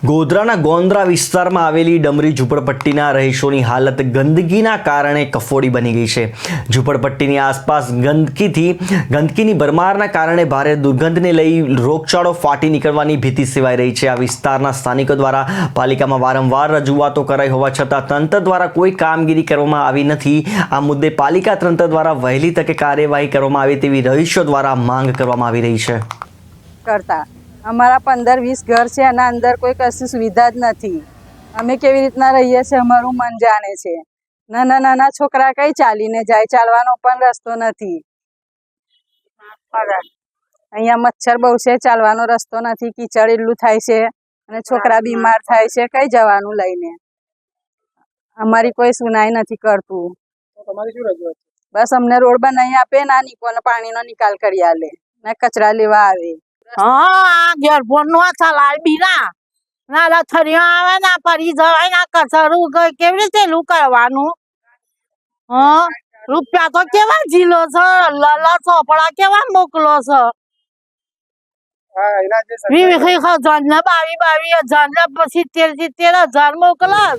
ગોધરાના ગોંદ્રા વિસ્તારમાં આવેલી ડમરી ઝૂંપડપટ્ટીના રહીશોની હાલત ગંદકીના કારણે કફોડી બની ગઈ છે। ઝૂંપડપટ્ટીની આસપાસ ગંદકીની ભરમારના કારણે ભારે દુર્ગંધને લઈ રોગચાળો ફાટી નીકળવાની ભીતિ સેવાઈ રહી છે। આ વિસ્તારના સ્થાનિકો દ્વારા પાલિકામાં વારંવાર રજૂઆતો કરાઈ હોવા છતાં તંત્ર દ્વારા કોઈ કામગીરી કરવામાં આવી નથી। આ મુદ્દે પાલિકા તંત્ર દ્વારા વહેલી તકે કાર્યવાહી કરવામાં આવે તેવી રહીશો દ્વારા માંગ કરવામાં આવી રહી છે। करता हमारा 15-20 घर से एना अंदर कोई कशी सुविधा ज नहीं। अमे केवी रीतना रहीए छे अमारुं मन जाने छे। नाना नाना छोकरा कई चालीने जाय, चालवानो पण रस्तो नहीं। अहींया मच्छर बहु छे, चालवानो रस्तो नहीं, कीचड़ एटलुं थाय छे अने छोकरा बीमार थाय छे। कई जवानुं लईने अमारी कोई सुनाई नहीं करतुं। बस अमने रोड बनाई आपे, ना निकोनो पाणीनो निकाल करी आले, ने कचरा लेवा आवे। हाँ घेरफोन नो चलाय बीना ना थरिया आवे ना परी जवाय ना कचरू केवी रीते लू करवानुं। हाँ रूपिया तो केवा झीलो छ, लला ચોપડા केवा मोकलो छ। 20,000 ને 22,000 ને પછી 70,000 મોકલાસ।